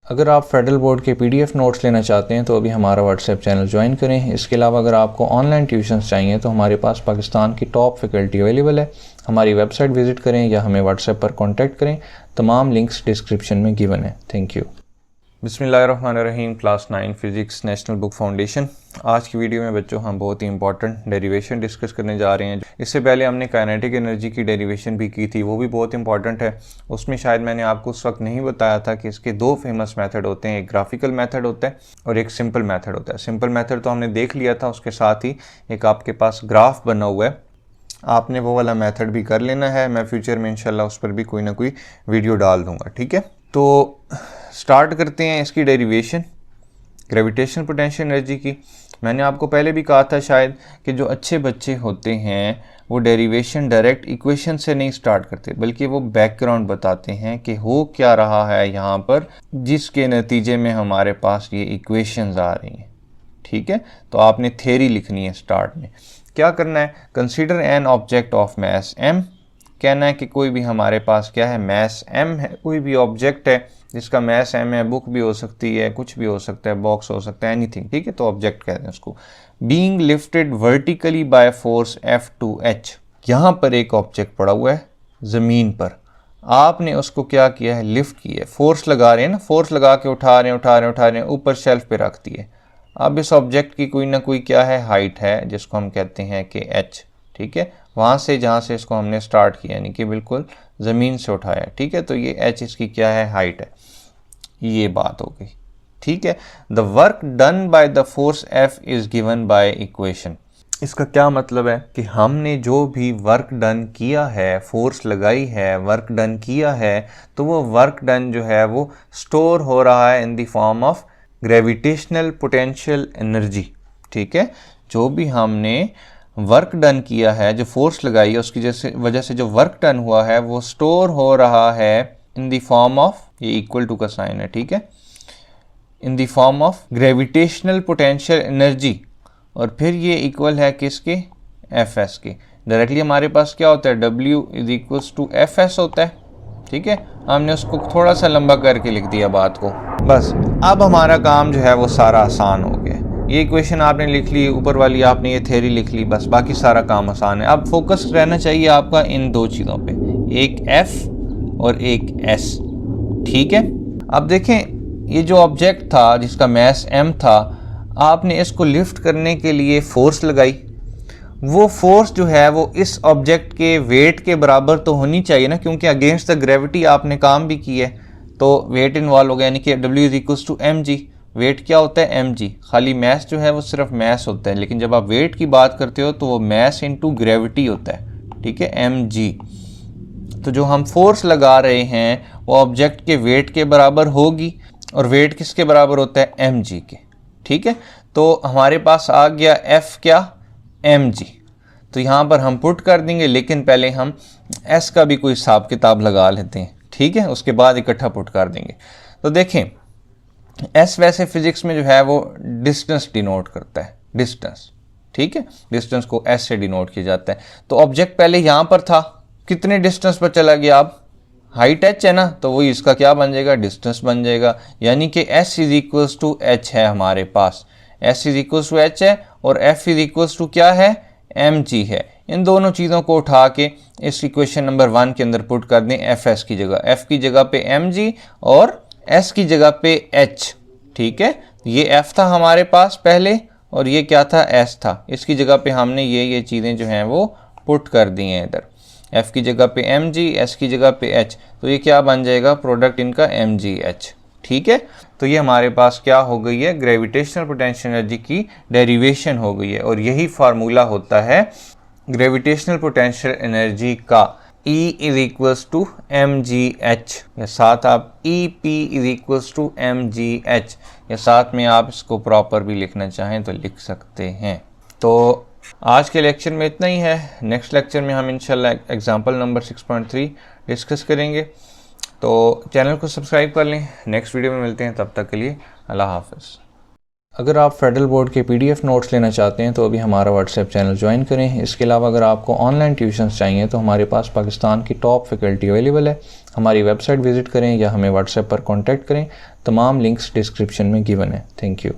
अगर आप federal board के PDF नोट्स लेना चाहते हैं तो अभी हमारा व्हाट्सएप चैनल ज्वाइन करें। इसके अलावा अगर आपको ऑनलाइन ट्यूशन्स चाहिए तो हमारे पास पाकिस्तान की टॉप फैकल्टी अवेलेबल है। हमारी वेबसाइट विज़िट करें या हमें व्हाट्सएप पर कॉन्टैक्ट करें। तमाम लिंक्स डिस्क्रिप्शन में गिवन है। Thank you. बिस्मिल्लाहिर्रहमानिर्रहीम। Class 9 physics national book foundation. आज की वीडियो में बच्चों हम बहुत ही इंपॉर्टेंट डेरिवेशन डिस्कस करने जा रहे हैं। इससे पहले हमने काइनेटिक एनर्जी की डेरिवेशन भी की थी, वो भी बहुत इंपॉर्टेंट है। उसमें शायद मैंने आपको उस वक्त नहीं बताया था कि इसके दो फेमस मेथड होते हैं, एक ग्राफिकल मेथड होता है और एक सिंपल मेथड होता है। सिंपल मेथड तो हमने देख लिया था, उसके साथ ही एक आपके पास ग्राफ बना हुआ है, आपने वो वाला मेथड भी कर लेना है। मैं फ्यूचर में इंशाल्लाह उस पर भी कोई ना कोई वीडियो डाल दूंगा, ठीक है। तो स्टार्ट करते हैं इसकी डेरिवेशन ग्रेविटेशनल पोटेंशियल एनर्जी की। मैंने आपको पहले भी कहा था शायद कि जो अच्छे बच्चे होते हैं वो डेरिवेशन डायरेक्ट इक्वेशन से नहीं स्टार्ट करते, बल्कि वो बैकग्राउंड बताते हैं कि हो क्या रहा है यहाँ पर, जिसके नतीजे में हमारे पास ये इक्वेशंस आ रही हैं, ठीक है। तो आपने थ्योरी लिखनी है। स्टार्ट में क्या करना है, consider an object of mass m। कहना है कि कोई भी हमारे पास क्या है, मैस m है, कोई भी ऑब्जेक्ट है जिसका मैस m है। बुक भी हो सकती है, कुछ भी हो सकता है, बॉक्स हो सकता है, एनीथिंग, ठीक है। तो ऑब्जेक्ट कहते हैं उसको। Being lifted vertically by force F2H। यहाँ पर एक ऑब्जेक्ट पड़ा हुआ है ज़मीन पर, आपने उसको क्या किया है, लिफ्ट किया है। फोर्स लगा रहे हैं ना, फोर्स लगा के उठा रहे हैं, ऊपर शेल्फ पे रख दिए। अब इस ऑब्जेक्ट की कोई ना कोई क्या है, हाइट है, जिसको हम कहते हैं कि h, ठीक है। वहाँ से जहाँ से इसको हमने स्टार्ट किया, यानी कि बिल्कुल ज़मीन से उठाया, ठीक है। तो ये h इसकी क्या है, हाइट है। ये बात हो गई, ठीक है। The work done by the force F is given by equation. इसका क्या मतलब है कि हमने जो भी वर्क डन किया है, फोर्स लगाई है, वर्क डन किया है, तो वो वर्क डन जो है वो स्टोर हो रहा है in the form of gravitational potential energy, ठीक है। जो भी हमने वर्क डन किया है, जो फोर्स लगाई है, उसकी वजह से जो वर्क डन हुआ है वो स्टोर हो रहा है इन द फॉर्म ऑफ, ये इक्वल टू का साइन है, ठीक है, in the form of gravitational potential energy. और फिर ये इक्वल है किसके, Fs के। डायरेक्टली हमारे पास क्या होता है, W is equals to Fs होता है, ठीक है। हमने उसको थोड़ा सा लंबा करके लिख दिया बात को, बस। अब हमारा काम जो है वो सारा आसान हो गया। ये इक्वेशन आपने लिख ली, ऊपर वाली आपने ये थ्योरी लिख ली, बस बाकी सारा काम आसान है। अब फोकस रहना चाहिए आपका इन दो चीज़ों पे, एक F और एक S, ठीक है। अब देखें, ये जो ऑब्जेक्ट था जिसका मैस m था, आपने इसको लिफ्ट करने के लिए फोर्स लगाई। वो फोर्स जो है वो इस ऑब्जेक्ट के वेट के बराबर तो होनी चाहिए ना, क्योंकि अगेंस्ट द ग्रेविटी आपने काम भी किया है, तो वेट इन्वॉल्व हो गया, यानी कि W is equals to mg। Weight क्या होता है, mg। खाली मैस जो है वो सिर्फ मैस होता है, लेकिन जब आप वेट की बात करते हो तो वो मैस इंटू ग्रेविटी होता है, ठीक है, mg। तो जो हम फोर्स लगा रहे हैं वो ऑब्जेक्ट के वेट के बराबर होगी, और वेट किसके बराबर होता है, mg के, ठीक है। तो हमारे पास आ गया F क्या, mg। तो यहाँ पर हम पुट कर देंगे, लेकिन पहले हम S का भी कोई हिसाब किताब लगा लेते हैं, ठीक है, उसके बाद इकट्ठा पुट कर देंगे। तो देखें, S वैसे फिजिक्स में जो है वो डिस्टेंस डिनोट करता है, डिस्टेंस, ठीक है। डिस्टेंस को S से डिनोट किया जाता है। तो ऑब्जेक्ट पहले यहाँ पर था, कितने डिस्टेंस पर चला गया, अब हाइट h है ना, तो वही इसका क्या बन जाएगा, डिस्टेंस बन जाएगा। यानी कि S is equals to h है हमारे पास, S is equals to h है, और F इज इक्वल्स टू क्या है, mg है। इन दोनों चीज़ों को उठा के इस इक्वेशन नंबर 1 के अंदर पुट कर दें, Fs की जगह, F की जगह पे mg और S की जगह पे h, ठीक है। ये F था हमारे पास पहले, और ये क्या था, S था। इसकी जगह पे हमने ये चीज़ें जो हैं वो पुट कर दी हैं इधर, F की जगह पे mg, S की जगह पे h। तो ये क्या बन जाएगा, प्रोडक्ट इनका mgh, ठीक है। तो ये हमारे पास क्या हो गई है, ग्रेविटेशनल पोटेंशियल एनर्जी की डेरिवेशन हो गई है, और यही फार्मूला होता है ग्रेविटेशनल पोटेंशियल एनर्जी का, E is equals to mgh, या साथ आप EP is equals to mgh, या साथ में आप इसको प्रॉपर भी लिखना चाहें तो लिख सकते हैं। तो आज के लेक्चर में इतना ही है। नेक्स्ट लेक्चर में हम इंशाल्लाह एग्जाम्पल नंबर 6.3 डिस्कस करेंगे। तो चैनल को सब्सक्राइब कर लें। नेक्स्ट वीडियो में मिलते हैं, तब तक के लिए अल्लाह हाफ़िज़। अगर आप फेडरल बोर्ड के PDF नोट्स लेना चाहते हैं तो अभी हमारा व्हाट्सएप चैनल ज्वाइन करें। इसके अलावा अगर आपको ऑनलाइन ट्यूशन्स चाहिए तो हमारे पास पाकिस्तान की टॉप फैकल्टी अवेलेबल है। हमारी वेबसाइट विज़िट करें या हमें व्हाट्सएप पर कॉन्टैक्ट करें। तमाम लिंक्स डिस्क्रिप्शन में गिवन है। Thank you.